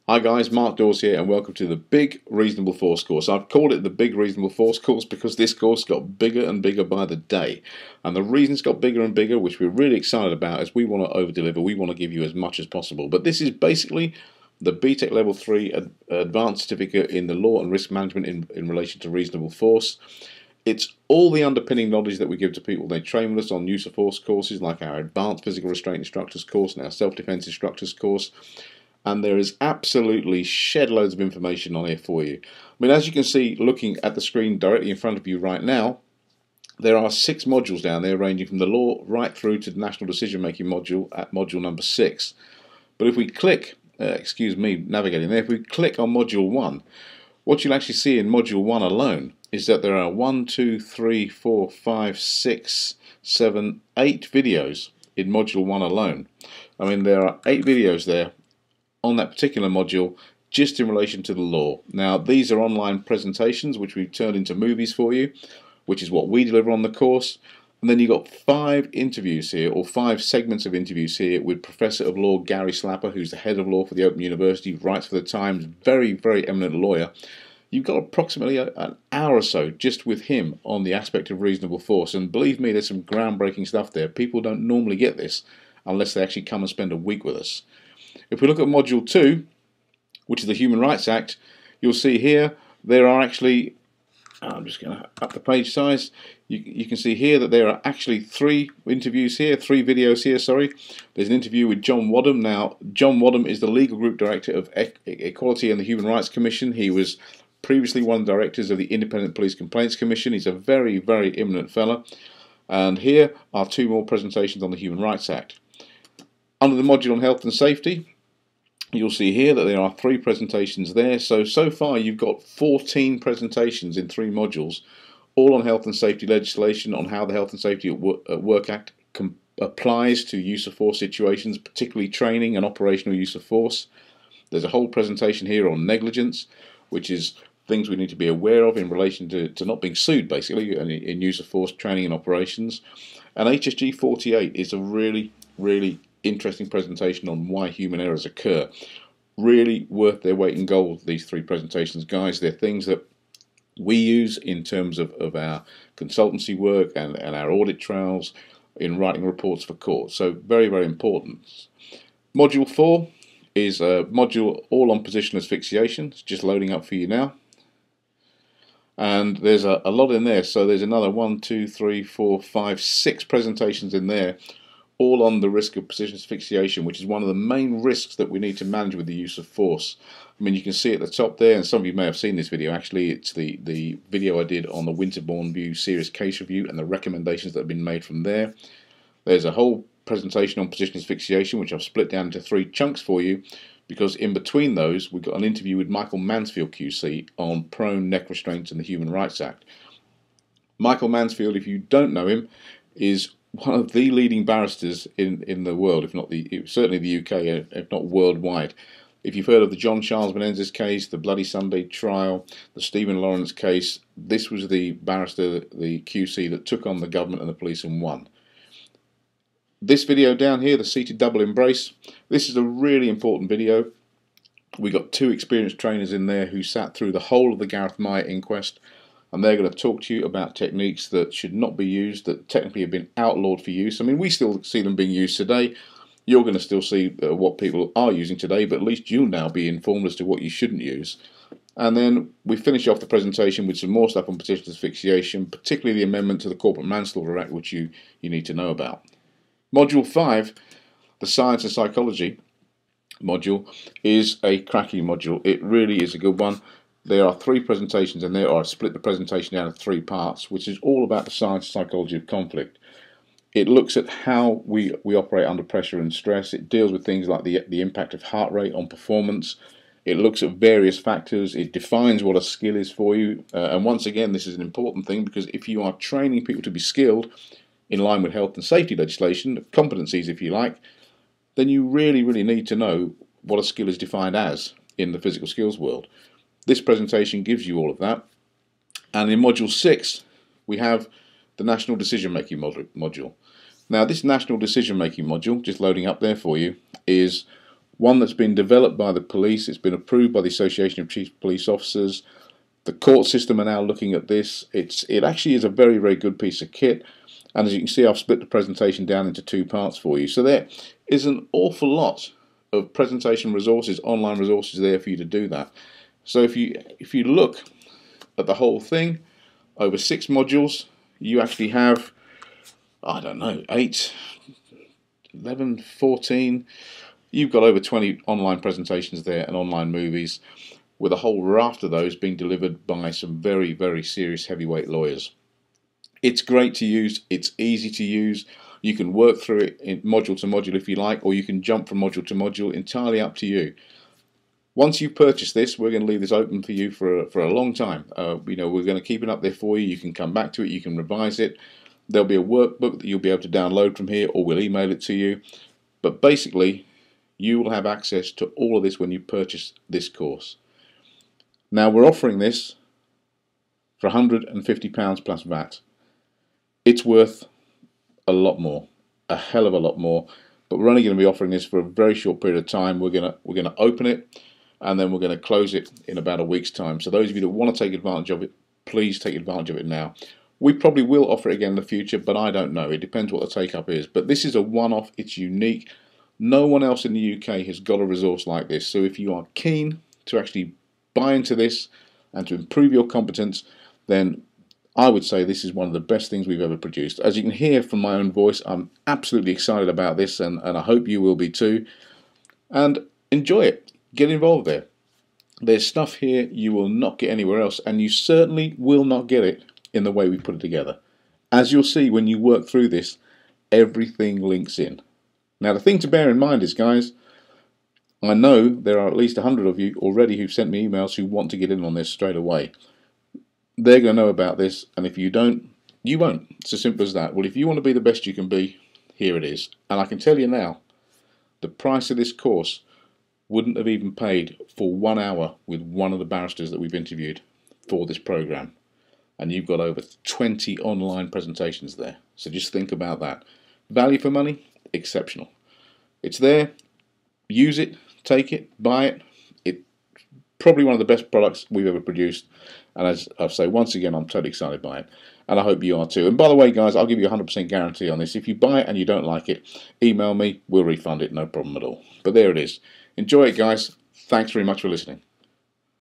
Hi guys, Mark Dawes here and welcome to the Big Reasonable Force course. I've called it the Big Reasonable Force course because this course got bigger and bigger by the day. And the reason it's got bigger and bigger, which we're really excited about, is we want to over-deliver, we want to give you as much as possible. But this is basically the BTEC Level 3 Advanced Certificate in the Law and Risk Management in relation to reasonable force. It's all the underpinning knowledge that we give to people. They train with us on use of force courses like our Advanced Physical Restraint Instructors course and our Self-Defense Instructors course. And there is absolutely shed loads of information on here for you. I mean, as you can see, looking at the screen directly in front of you right now, there are 6 modules down there, ranging from the law right through to the national decision-making module at module number 6. But if we click, navigating there, if we click on module 1, what you'll actually see in module 1 alone is that there are 8 videos in module 1 alone. I mean, there are 8 videos there on that particular module just in relation to the law. Now, these are online presentations which we've turned into movies for you, which is what we deliver on the course. And then you've got 5 interviews here, or 5 segments of interviews here with Professor of Law Gary Slapper, who's the head of law for the Open University, writes for the Times, very, very eminent lawyer. You've got approximately an hour or so just with him on the aspect of reasonable force. And believe me, there's some groundbreaking stuff there. People don't normally get this unless they actually come and spend a week with us. If we look at Module 2, which is the Human Rights Act, you'll see here there are actually, I'm just going to up the page size, you can see here that there are actually 3 interviews here, 3 videos here, sorry. There's an interview with John Wadham. Now, John Wadham is the Legal Group Director of Equality and the Human Rights Commission. He was previously one of the directors of the Independent Police Complaints Commission. He's a very, very eminent fella. And here are 2 more presentations on the Human Rights Act. Under the module on health and safety, you'll see here that there are 3 presentations there. So far you've got 14 presentations in 3 modules, all on health and safety legislation, on how the Health and Safety at Work Act applies to use of force situations, particularly training and operational use of force. There's a whole presentation here on negligence, which is things we need to be aware of in relation to not being sued, basically, in use of force training and operations. And HSG 48 is a really, really interesting presentation on why human errors occur. Really worth their weight in gold, these 3 presentations, guys. They're things that we use in terms of our consultancy work and our audit trails in writing reports for court. So very, very important. Module 4 is a module all on positionless fixation. It's just loading up for you now. And there's a lot in there. So there's another 6 presentations in there, all on the risk of position asphyxiation, which is one of the main risks that we need to manage with the use of force. I mean, you can see at the top there, and some of you may have seen this video actually, it's the video I did on the Winterbourne View Serious Case Review and the recommendations that have been made from there. There's a whole presentation on position asphyxiation, which I've split down into 3 chunks for you, because in between those we've got an interview with Michael Mansfield QC on prone neck restraints and the Human Rights Act. Michael Mansfield, if you don't know him, is one of the leading barristers in the world, if not certainly the UK, if not worldwide. If you've heard of the John Charles Menendez case, the Bloody Sunday trial, the Stephen Lawrence case, this was the barrister, the QC, that took on the government and the police and won. This video down here, the seated double embrace, this is a really important video. We got 2 experienced trainers in there who sat through the whole of the Gareth Meyer inquest, and they're going to talk to you about techniques that should not be used, that technically have been outlawed for use. I mean, we still see them being used today. You're going to still see what people are using today, but at least you'll now be informed as to what you shouldn't use. And then we finish off the presentation with some more stuff on position asphyxiation, particularly the amendment to the Corporate Manslaughter Act, which you need to know about. Module 5, the Science and Psychology module, is a cracking module. It really is a good one. There are 3 presentations in there, or I've split the presentation down into 3 parts, which is all about the science and psychology of conflict. It looks at how we operate under pressure and stress. It deals with things like the impact of heart rate on performance. It looks at various factors. It defines what a skill is for you. And once again, this is an important thing, because if you are training people to be skilled in line with health and safety legislation, competencies if you like, then you really, really need to know what a skill is defined as in the physical skills world. This presentation gives you all of that. And in Module 6, we have the National Decision Making module. Now, this National Decision Making module, just loading up there for you, is one that's been developed by the police. It's been approved by the Association of Chief Police Officers. The court system are now looking at this. It actually is a very, very good piece of kit. And as you can see, I've split the presentation down into 2 parts for you. So there is an awful lot of presentation resources, online resources there for you to do that. So if you look at the whole thing, over 6 modules, you actually have, I don't know, 8, 11, 14. You've got over 20 online presentations there and online movies, with a whole raft of those being delivered by some very, very serious heavyweight lawyers. It's great to use, it's easy to use. You can work through it in module to module if you like, or you can jump from module to module, entirely up to you. Once you've purchased this, we're going to leave this open for you for a long time. We're going to keep it up there for you. You can come back to it, you can revise it. There'll be a workbook that you'll be able to download from here, or we'll email it to you. But basically, you will have access to all of this when you purchase this course. Now, we're offering this for £150 plus VAT. It's worth a lot more, a hell of a lot more. But we're only going to be offering this for a very short period of time. We're going to open it, and then we're going to close it in about a week's time. So those of you that want to take advantage of it, please take advantage of it now. We probably will offer it again in the future, but I don't know. It depends what the take-up is. But this is a one-off. It's unique. No one else in the UK has got a resource like this. So if you are keen to actually buy into this and to improve your competence, then I would say this is one of the best things we've ever produced. As you can hear from my own voice, I'm absolutely excited about this, and I hope you will be too. And enjoy it. Get involved there. There's stuff here you will not get anywhere else, and you certainly will not get it in the way we put it together. As you'll see when you work through this, everything links in. Now, the thing to bear in mind is, guys, I know there are at least 100 of you already who've sent me emails who want to get in on this straight away. They're going to know about this, and if you don't, you won't. It's as simple as that. Well, if you want to be the best you can be, here it is. And I can tell you now, the price of this course wouldn't have even paid for 1 hour with one of the barristers that we've interviewed for this program. And you've got over 20 online presentations there. So just think about that. Value for money, exceptional. It's there. Use it, take it, buy it. It's probably one of the best products we've ever produced. And as I say, once again, I'm totally excited by it. And I hope you are too. And by the way, guys, I'll give you a 100% guarantee on this. If you buy it and you don't like it, email me. We'll refund it, no problem at all. But there it is. Enjoy it, guys. Thanks very much for listening.